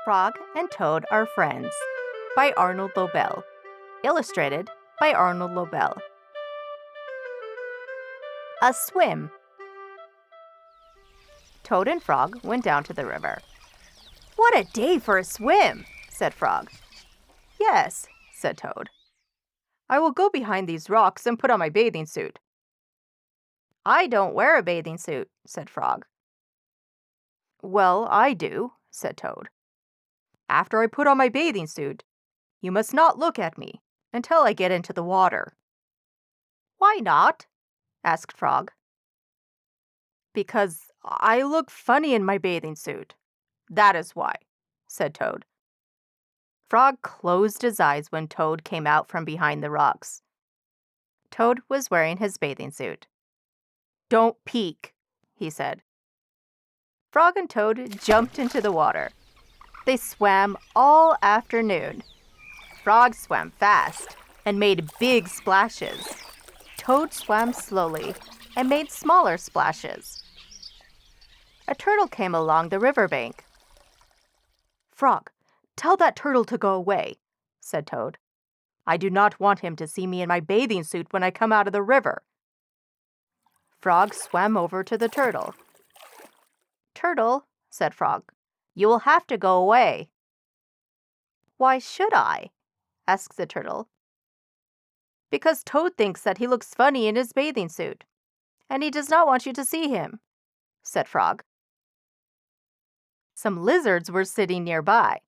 Frog and Toad Are Friends by Arnold Lobel. Illustrated by Arnold Lobel. A swim. Toad and Frog went down to the river. "What a day for a swim," said Frog. "Yes," said Toad. "I will go behind these rocks and put on my bathing suit." "I don't wear a bathing suit," said Frog. "Well, I do," said Toad. "After I put on my bathing suit, you must not look at me until I get into the water." "Why not?" asked Frog. "Because I look funny in my bathing suit. That is why," said Toad. Frog closed his eyes when Toad came out from behind the rocks. Toad was wearing his bathing suit. "Don't peek," he said. Frog and Toad jumped into the water. They swam all afternoon. Frog swam fast and made big splashes. Toad swam slowly and made smaller splashes. A turtle came along the riverbank. "Frog, tell that turtle to go away," said Toad. "I do not want him to see me in my bathing suit when I come out of the river." Frog swam over to the turtle. "Turtle," said Frog, "you will have to go away." "Why should I?" asked the turtle. "Because Toad thinks that he looks funny in his bathing suit, and he does not want you to see him," said Frog. Some lizards were sitting nearby.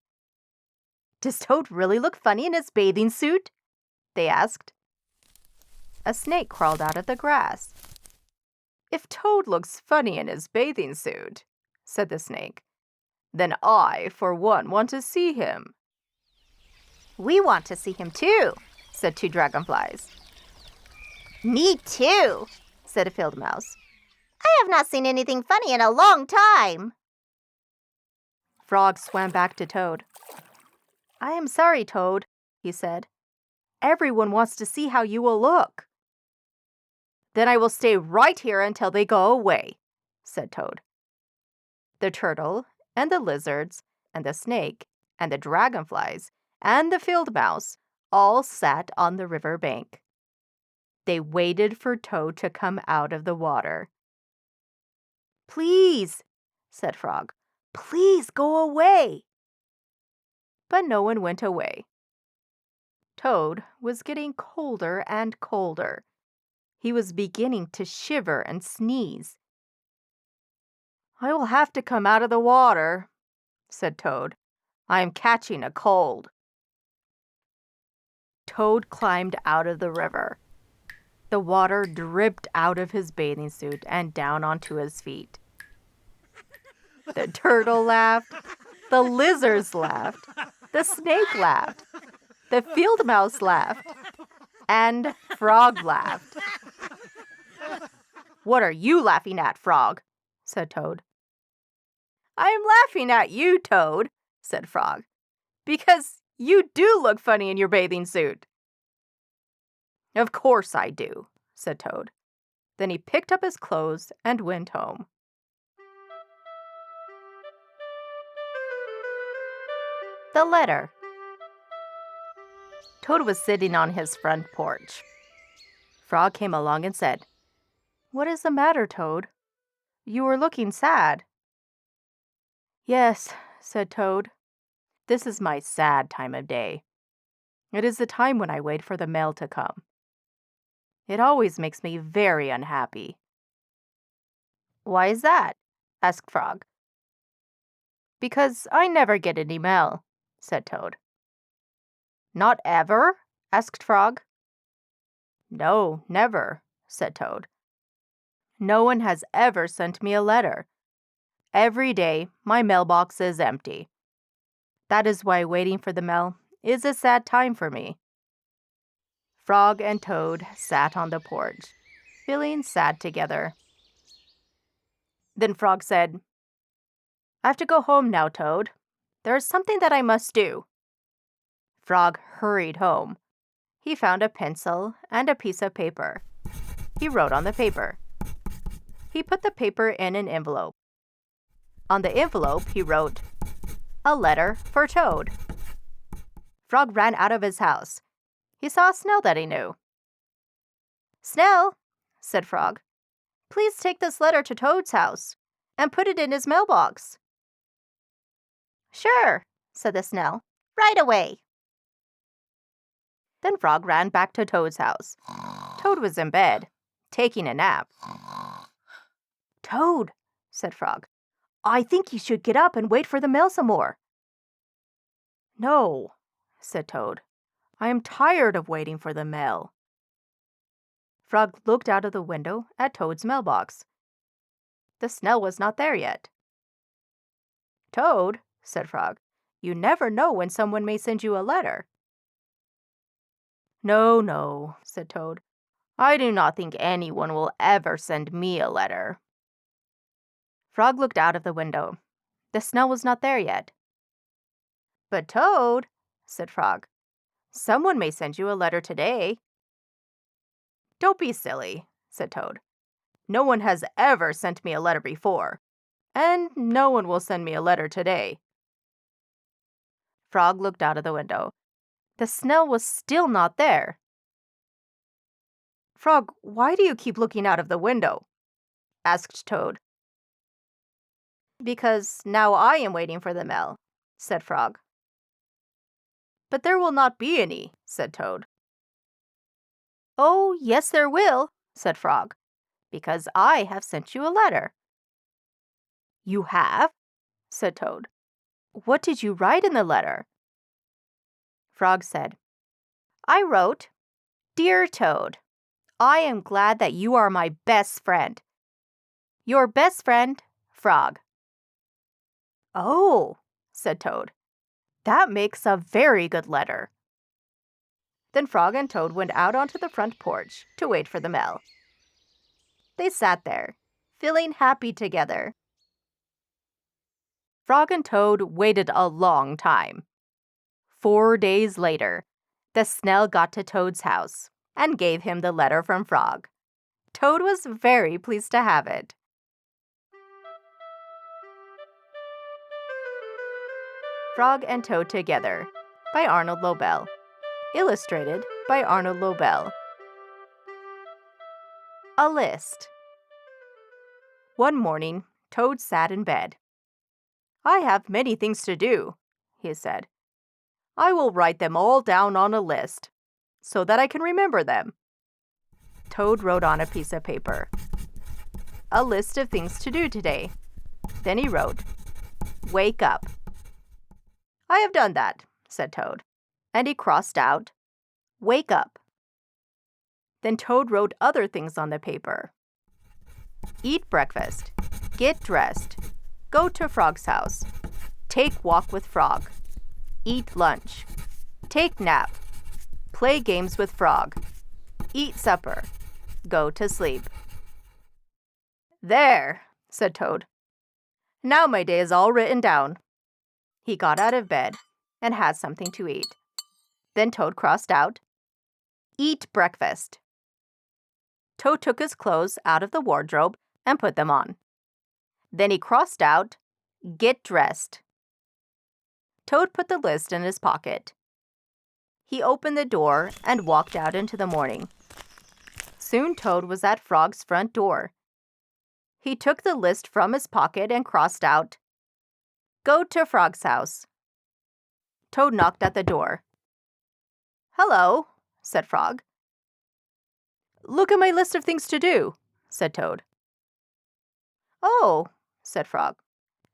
"Does Toad really look funny in his bathing suit?" they asked. A snake crawled out of the grass. "If Toad looks funny in his bathing suit," said the snake, "then I, for one, want to see him." "We want to see him too," said two dragonflies. "Me too," said a field mouse. "I have not seen anything funny in a long time." Frog swam back to Toad. "I am sorry, Toad," he said. "Everyone wants to see how you will look." "Then I will stay right here until they go away," said Toad. The turtle and the lizards and the snake and the dragonflies and the field mouse all sat on the river bank. They waited for Toad to come out of the water. "Please," said Frog, "please go away." But no one went away. Toad was getting colder and colder. He was beginning to shiver and sneeze. "I will have to come out of the water," said Toad. "I am catching a cold." Toad climbed out of the river. The water dripped out of his bathing suit and down onto his feet. The turtle laughed. The lizards laughed. The snake laughed. The field mouse laughed. And Frog laughed. "What are you laughing at, Frog?" said Toad. "I am laughing at you, Toad," said Frog, "because you do look funny in your bathing suit." "Of course I do," said Toad. Then he picked up his clothes and went home. The letter. Toad was sitting on his front porch. Frog came along and said, "What is the matter, Toad? You are looking sad." "Yes," said Toad. "This is my sad time of day. It is the time when I wait for the mail to come. It always makes me very unhappy." "Why is that?" asked Frog. "Because I never get any mail," said Toad. "Not ever?" asked Frog. "No, never," said Toad. "No one has ever sent me a letter. Every day, my mailbox is empty. That is why waiting for the mail is a sad time for me." Frog and Toad sat on the porch, feeling sad together. Then Frog said, "I have to go home now, Toad. There is something that I must do." Frog hurried home. He found a pencil and a piece of paper. He wrote on the paper. He put the paper in an envelope. On the envelope, he wrote, A letter for Toad. Frog ran out of his house. He saw a snail that he knew. "Snail," said Frog, "please take this letter to Toad's house and put it in his mailbox." "Sure," said the snail. "Right away." Then Frog ran back to Toad's house. Toad was in bed, taking a nap. "Toad," said Frog, "I think you should get up and wait for the mail some more." "No," said Toad. "I am tired of waiting for the mail." Frog looked out of the window at Toad's mailbox. The snail was not there yet. "Toad," said Frog, "you never know when someone may send you a letter." "No, no," said Toad. "I do not think anyone will ever send me a letter." Frog looked out of the window. The snail was not there yet. "But Toad," said Frog, "someone may send you a letter today." "Don't be silly," said Toad. "No one has ever sent me a letter before, and no one will send me a letter today." Frog looked out of the window. The snail was still not there. "Frog, why do you keep looking out of the window?" asked Toad. "Because now I am waiting for the mail," said Frog. "But there will not be any," said Toad. "Oh, yes there will," said Frog, "because I have sent you a letter." "You have?" said Toad. "What did you write in the letter?" Frog said, "I wrote, 'Dear Toad, I am glad that you are my best friend. Your best friend, Frog.'" "Oh," said Toad, "that makes a very good letter." Then Frog and Toad went out onto the front porch to wait for the mail. They sat there, feeling happy together. Frog and Toad waited a long time. 4 days later, the snail got to Toad's house and gave him the letter from Frog. Toad was very pleased to have it. Frog and Toad Together by Arnold Lobel. Illustrated by Arnold Lobel. A list. One morning, Toad sat in bed. "I have many things to do," he said. "I will write them all down on a list so that I can remember them." Toad wrote on a piece of paper, "A list of things to do today." Then he wrote, "Wake up." "I have done that," said Toad, and he crossed out, "Wake up." Then Toad wrote other things on the paper. Eat breakfast, get dressed, go to Frog's house, take walk with Frog, eat lunch, take nap, play games with Frog, eat supper, go to sleep. "There," said Toad. "Now my day is all written down." He got out of bed and had something to eat. Then Toad crossed out, "Eat breakfast." Toad took his clothes out of the wardrobe and put them on. Then he crossed out, "Get dressed." Toad put the list in his pocket. He opened the door and walked out into the morning. Soon Toad was at Frog's front door. He took the list from his pocket and crossed out, "Go to Frog's house." Toad knocked at the door. "Hello," said Frog. "Look at my list of things to do," said Toad. "Oh," said Frog,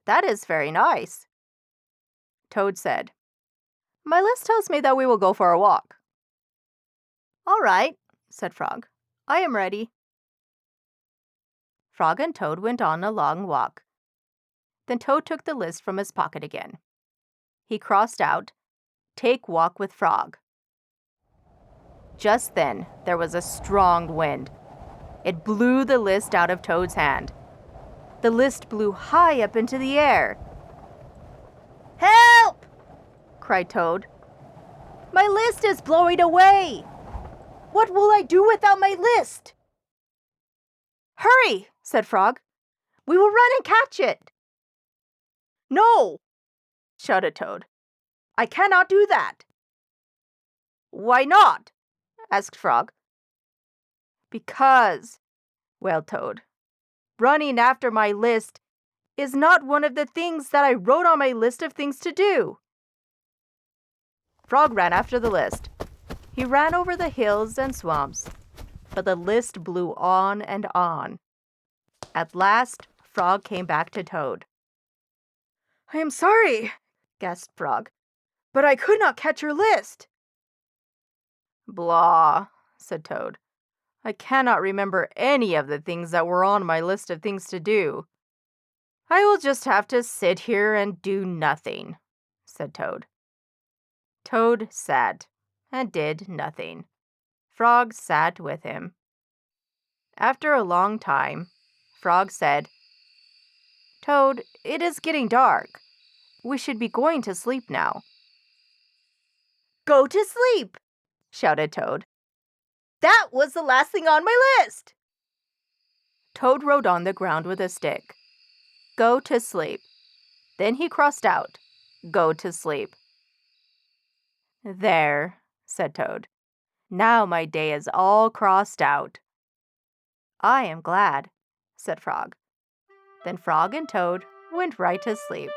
"that is very nice." Toad said, "My list tells me that we will go for a walk." "All right," said Frog. "I am ready." Frog and Toad went on a long walk. Then Toad took the list from his pocket again. He crossed out, "Take walk with Frog." Just then, there was a strong wind. It blew the list out of Toad's hand. The list blew high up into the air. "Help!" cried Toad. "My list is blowing away! What will I do without my list?" "Hurry!" said Frog. "We will run and catch it." "No!" shouted Toad. "I cannot do that." "Why not?" asked Frog. "Because," wailed Toad, "running after my list is not one of the things that I wrote on my list of things to do." Frog ran after the list. He ran over the hills and swamps, but the list blew on and on. At last, Frog came back to Toad. "I am sorry," gasped Frog, "but I could not catch your list." "Blah," said Toad. "I cannot remember any of the things that were on my list of things to do." "I will just have to sit here and do nothing," said Toad. Toad sat and did nothing. Frog sat with him. After a long time, Frog said, "Toad, it is getting dark. We should be going to sleep now." "Go to sleep!" shouted Toad. "That was the last thing on my list!" Toad wrote on the ground with a stick, "Go to sleep." Then he crossed out, "Go to sleep." "There," said Toad. "Now my day is all crossed out." "I am glad," said Frog. Then Frog and Toad went right to sleep.